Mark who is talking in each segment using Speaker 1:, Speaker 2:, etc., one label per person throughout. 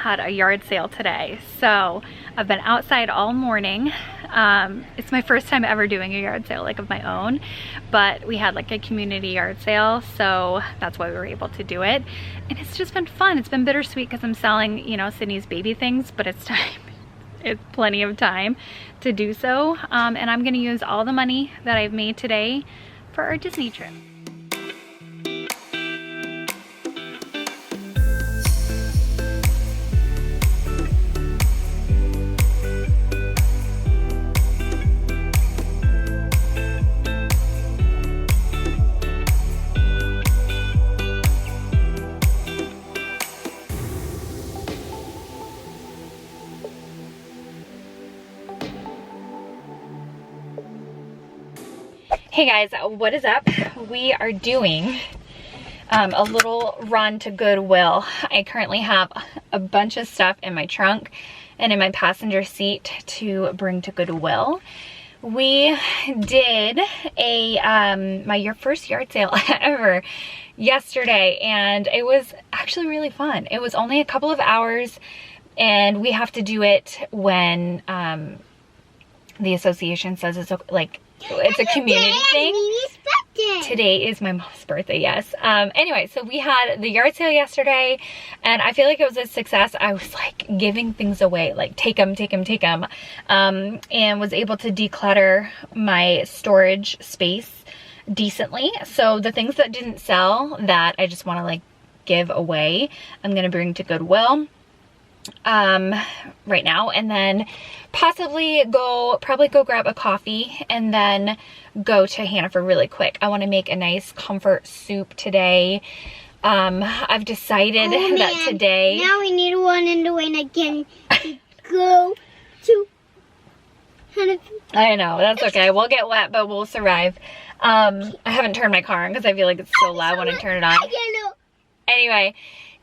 Speaker 1: had a yard sale today. So I've been outside all morning. It's my first time ever doing a yard sale like of my own, but we had like a community yard sale, so that's why we were able to do it. And it's just been fun. It's been bittersweet because I'm selling, you know, Sydney's baby things, but it's time. It's plenty of time to do so. And I'm gonna use all the money that I've made today for our Disney trip. Hey guys, what is up? We are doing a little run to Goodwill. I currently have a bunch of stuff in my trunk and in my passenger seat to bring to Goodwill. We did my first yard sale ever yesterday, and it was actually really fun. It was only a couple of hours, and we have to do it when the association says it's like it's a community thing. Today is my mom's birthday, yes. Anyway, so we had the yard sale yesterday, and I feel like it was a success. I was like giving things away, like take them, take them, take them, and was able to declutter my storage space decently. So the things that didn't sell that I just want to like give away, I'm gonna bring to Goodwill right now, and then possibly probably go grab a coffee and then go to Hannaford really quick. I want to make a nice comfort soup today. I've decided that today,
Speaker 2: now we need to run in the rain again to go to Hannaford.
Speaker 1: I know, that's okay. We'll get wet, but we'll survive. I haven't turned my car on because I feel like it's so loud when I turn it on. Anyway,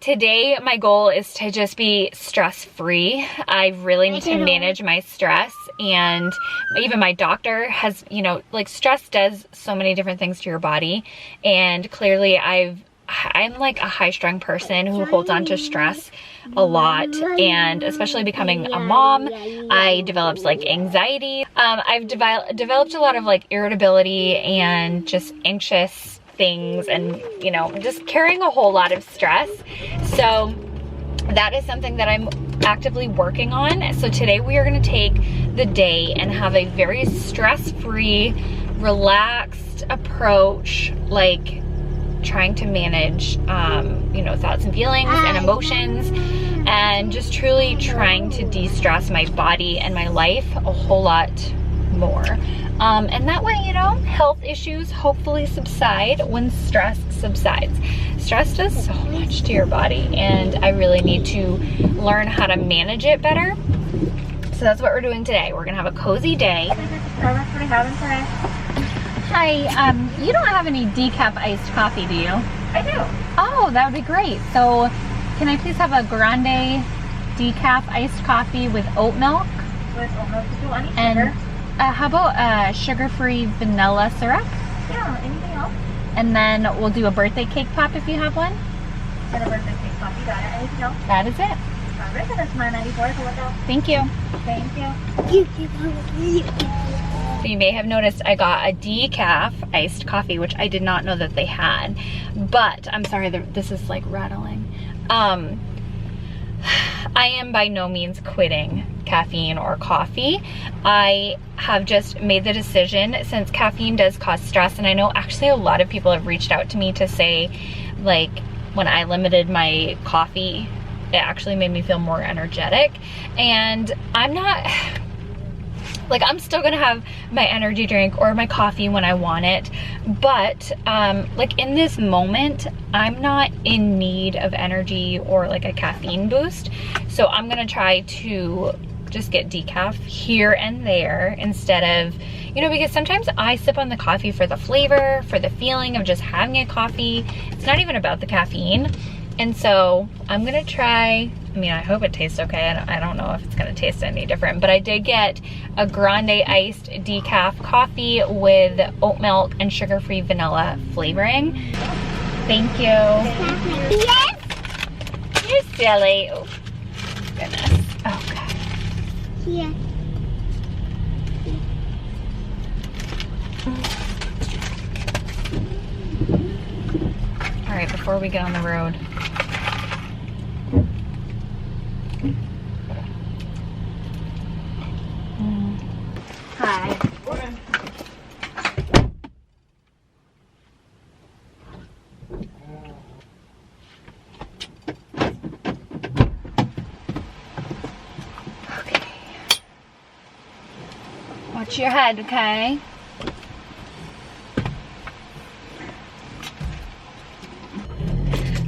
Speaker 1: today my goal is to just be stress-free. I really need to manage my stress, and even my doctor has, you know, like stress does so many different things to your body, and clearly I'm like a high-strung person who holds on to stress a lot, and especially becoming a mom, I developed like anxiety. I've developed a lot of like irritability and just anxious things, and you know, just carrying a whole lot of stress. So that is something that I'm actively working on. So today we are going to take the day and have a very stress-free, relaxed approach, like trying to manage you know, thoughts and feelings and emotions, and just truly trying to de-stress my body and my life a whole lot more. And that way, you know, health issues hopefully subside when stress subsides. Stress does so much to your body, and I really need to learn how to manage it better. So that's what we're doing today. We're gonna have a cozy day. Hi, you don't have any decaf iced coffee, do you?
Speaker 3: I do.
Speaker 1: Oh, that would be great. So can I please have a grande decaf iced coffee with oat milk?
Speaker 3: With oat milk, did you want any
Speaker 1: And
Speaker 3: sugar?
Speaker 1: how about sugar-free vanilla syrup?
Speaker 3: Yeah, anything else?
Speaker 1: And then we'll do a birthday cake pop if you have one.
Speaker 3: And a birthday cake coffee, got it. Anything else?
Speaker 1: That is it.
Speaker 3: All right, that's my 94, so look out.
Speaker 1: Thank you.
Speaker 3: Thank you.
Speaker 1: So you may have noticed I got a decaf iced coffee, which I did not know that they had. But I'm sorry, this is like rattling. I am by no means quitting caffeine or coffee. I have just made the decision, since caffeine does cause stress, and I know actually a lot of people have reached out to me to say, like, when I limited my coffee, it actually made me feel more energetic. And I'm not, like, I'm still gonna have my energy drink or my coffee when I want it, but like in this moment, I'm not in need of energy or like a caffeine boost. So I'm gonna try to just get decaf here and there instead of, you know, because sometimes I sip on the coffee for the flavor, for the feeling of just having a coffee. It's not even about the caffeine. And so I'm gonna try, I mean, I hope it tastes okay. I don't know if it's gonna taste any different, but I did get a grande iced decaf coffee with oat milk and sugar-free vanilla flavoring. Thank you.
Speaker 2: Yes.
Speaker 1: You're silly. goodness. Okay.
Speaker 2: Here.
Speaker 1: All right, before we get on the road.
Speaker 2: Hi.
Speaker 1: Okay. Watch your head, okay?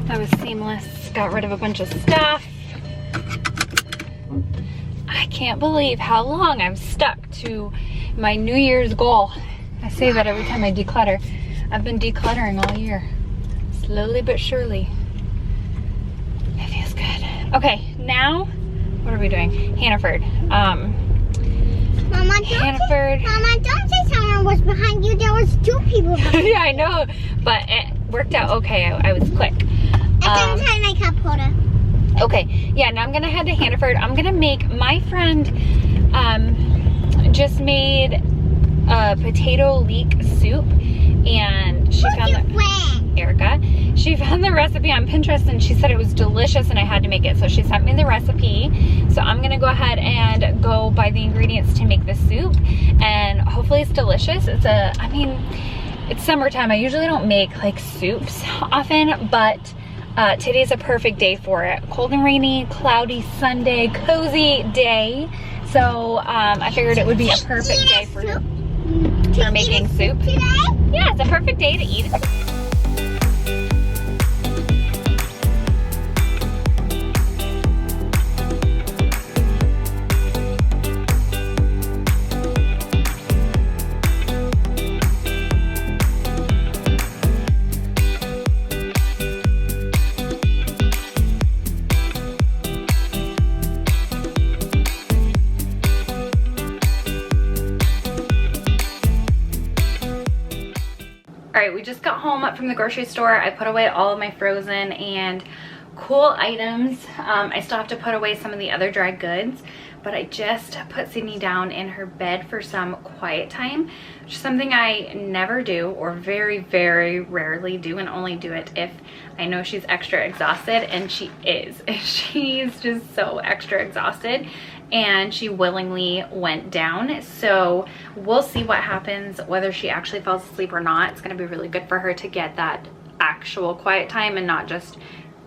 Speaker 1: That was seamless. Got rid of a bunch of stuff. I can't believe how long I've stuck to my New Year's goal. I say that every time I declutter. I've been decluttering all year. Slowly but surely. It feels good. Okay, now, what are we doing? Hannaford.
Speaker 2: Mama,
Speaker 1: Hannaford.
Speaker 2: Mama, don't say someone was behind you. There was 2 people behind you.
Speaker 1: Yeah, I know, but it worked out okay. I was quick.
Speaker 2: I can tie my cup holder.
Speaker 1: Okay, yeah, now I'm gonna head to Hannaford. I'm gonna make, my friend just made a potato leek soup, and she found Erica, she found the recipe on Pinterest and she said it was delicious and I had to make it. So she sent me the recipe. So I'm gonna go ahead and go buy the ingredients to make the soup, and hopefully it's delicious. I mean, it's summertime. I usually don't make like soups often, but today's a perfect day for it. Cold and rainy, cloudy Sunday, cozy day. So I figured it would be a perfect day for making soup. Yeah, it's a perfect day to eat it. Alright, we just got home from the grocery store. I put away all of my frozen and cool items. I still have to put away some of the other dry goods, but I just put Sydney down in her bed for some quiet time, which is something I never do, or very, very rarely do, and only do it if I know she's extra exhausted, and she is. She's just so extra exhausted, and she willingly went down. So we'll see what happens, whether she actually falls asleep or not. It's gonna be really good for her to get that actual quiet time and not just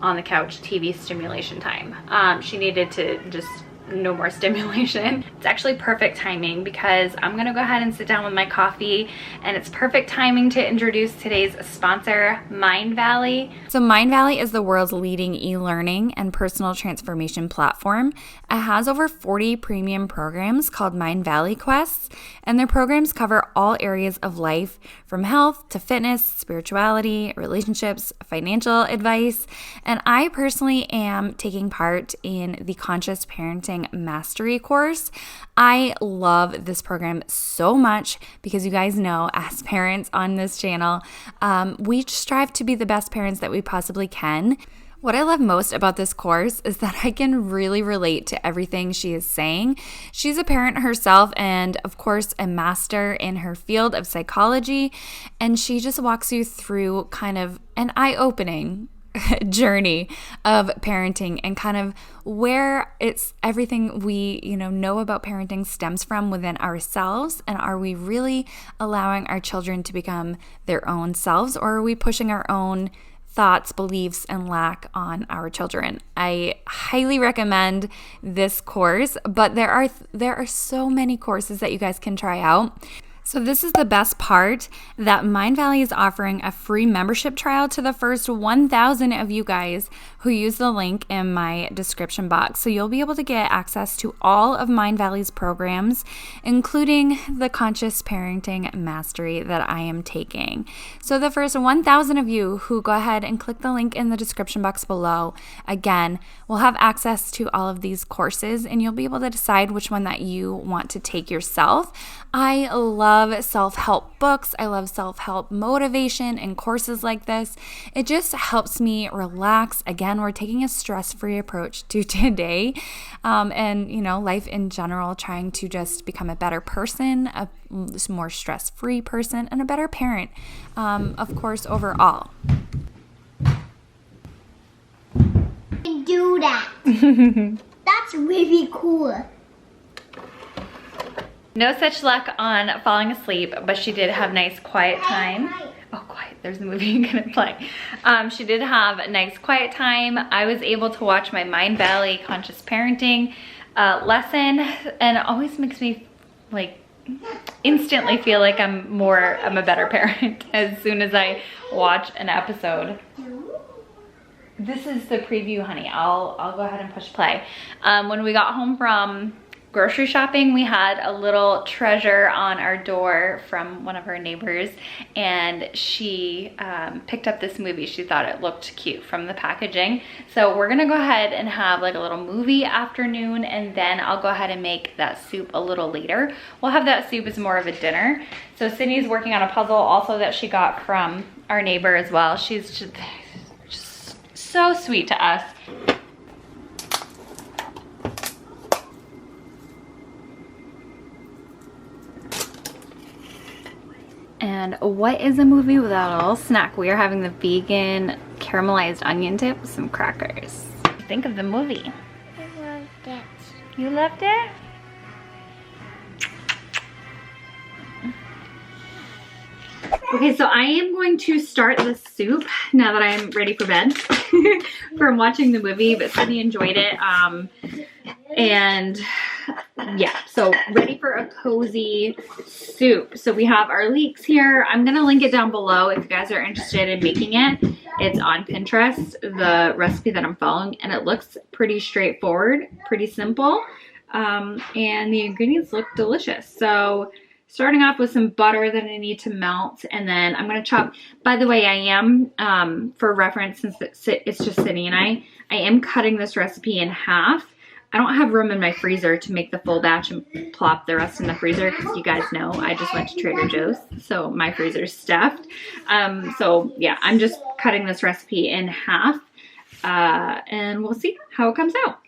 Speaker 1: on the couch TV stimulation time. She needed to just no more stimulation. It's actually perfect timing because I'm gonna go ahead and sit down with my coffee, and it's perfect timing to introduce today's sponsor, Mindvalley. So Mindvalley is the world's leading e-learning and personal transformation platform. It has over 40 premium programs called Mindvalley Quests, and their programs cover all areas of life, from health to fitness, spirituality, relationships, financial advice. And I personally am taking part in the Conscious Parenting Mastery course. I love this program so much because you guys know, as parents on this channel, we strive to be the best parents that we possibly can. What I love most about this course is that I can really relate to everything she is saying. She's a parent herself and, of course, a master in her field of psychology, and she just walks you through kind of an eye-opening journey of parenting and kind of where it's everything we know about parenting stems from within ourselves, and are we really allowing our children to become their own selves, or are we pushing our own thoughts, beliefs, and lack on our children? I highly recommend this course, but there are so many courses that you guys can try out. So this is the best part, that Mindvalley is offering a free membership trial to the first 1,000 of you guys who use the link in my description box. So you'll be able to get access to all of Mindvalley's programs, including the Conscious Parenting Mastery that I am taking. So the first 1,000 of you who go ahead and click the link in the description box below, again, will have access to all of these courses, and you'll be able to decide which one that you want to take yourself. I love love self-help books. I love self-help motivation and courses like this. It just helps me relax. Again, we're taking a stress-free approach to today, and life in general, trying to just become a better person, a more stress-free person, and a better parent, of course, overall.
Speaker 2: Do that. That's really cool.
Speaker 1: No such luck on falling asleep, but she did have nice quiet time. Oh, quiet, there's the movie gonna play. She did have a nice quiet time. I was able to watch my Mindvalley conscious parenting lesson, and it always makes me like instantly feel like I'm a better parent as soon as I watch an episode. This is the preview, honey. I'll go ahead and push play. When we got home from grocery shopping, we had a little treasure on our door from one of her neighbors, and she picked up this movie. She thought it looked cute from the packaging. So we're gonna go ahead and have like a little movie afternoon, and then I'll go ahead and make that soup a little later. We'll have that soup as more of a dinner. So Sydney's working on a puzzle also that she got from our neighbor as well. She's just so sweet to us. And what is a movie without a little snack? We are having the vegan caramelized onion dip with some crackers. Think of the movie.
Speaker 2: I loved it.
Speaker 1: You loved it? Okay, so I am going to start the soup now that I'm ready for bed from watching the movie, but Sydney enjoyed it. And yeah, so ready for a cozy soup. So we have our leeks here. I'm gonna link it down below if you guys are interested in making it. It's on Pinterest, the recipe that I'm following, and it looks pretty straightforward, pretty simple, and the ingredients look delicious. So starting off with some butter that I need to melt, and then I'm going to chop. By the way, I am, for reference, since it's just Sydney and I am cutting this recipe in half. I don't have room in my freezer to make the full batch and plop the rest in the freezer, because you guys know I just went to Trader Joe's, so my freezer's stuffed. So yeah, I'm just cutting this recipe in half, and we'll see how it comes out.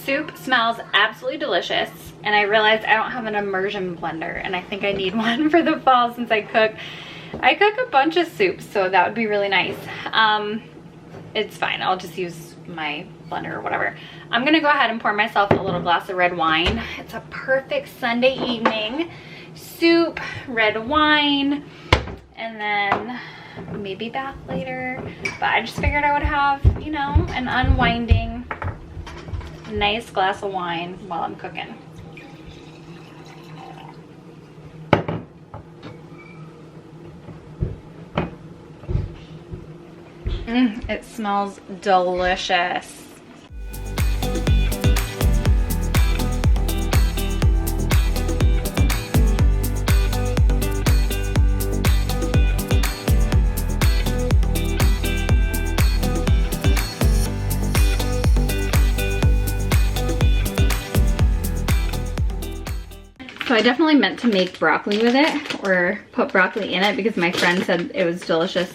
Speaker 1: Soup smells absolutely delicious, and I realized I don't have an immersion blender, and I think I need one for the fall since I cook a bunch of soups, so that would be really nice. It's fine, I'll just use my blender or whatever. I'm gonna go ahead and pour myself a little glass of red wine. It's a perfect Sunday evening soup, red wine, and then maybe bath later. But I just figured I would have, you know, an unwinding nice glass of wine while I'm cooking. It smells delicious. So I definitely meant to make broccoli with it, or put broccoli in it, because my friend said it was delicious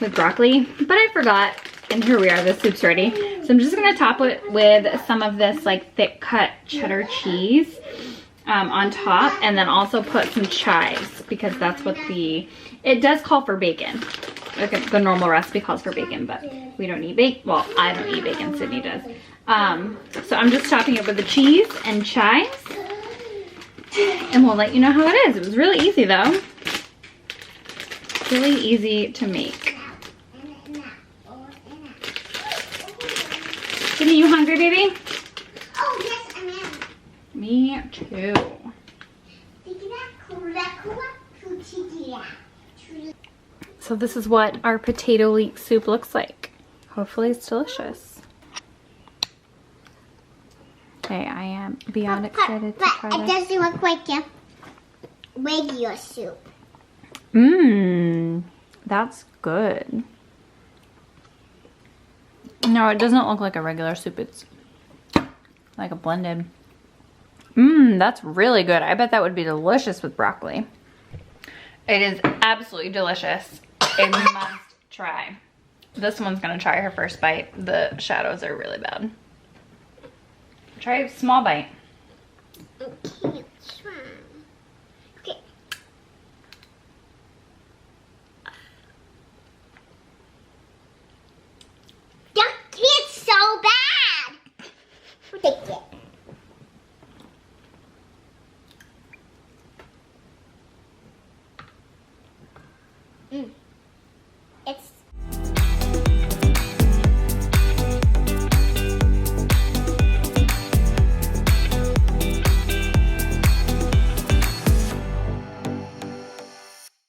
Speaker 1: with broccoli, but I forgot. And here we are, the soup's ready. So I'm just gonna top it with some of this like thick cut cheddar cheese on top, and then also put some chives, because that's what it does call for bacon. Okay, the normal recipe calls for bacon, but we don't eat bacon. Well, I don't eat bacon, Sydney does. So I'm just topping it with the cheese and chives, and we'll let you know how it is. It was really easy though. Really easy to make. Sydney, you hungry, baby?
Speaker 2: Oh, yes, I am.
Speaker 1: Me too. So this is what our potato leek soup looks like. Hopefully it's delicious. Okay, I am beyond excited to try
Speaker 2: But it
Speaker 1: this.
Speaker 2: doesn't look like a regular soup.
Speaker 1: Mmm, that's good. No, it doesn't look like a regular soup. It's like a blended. Mmm, that's really good. I bet that would be delicious with broccoli. It is absolutely delicious. A must try. This one's gonna try her first bite. The shadows are really bad. Try a small bite.
Speaker 2: Okay, try. Okay. It's so bad. We'll take it.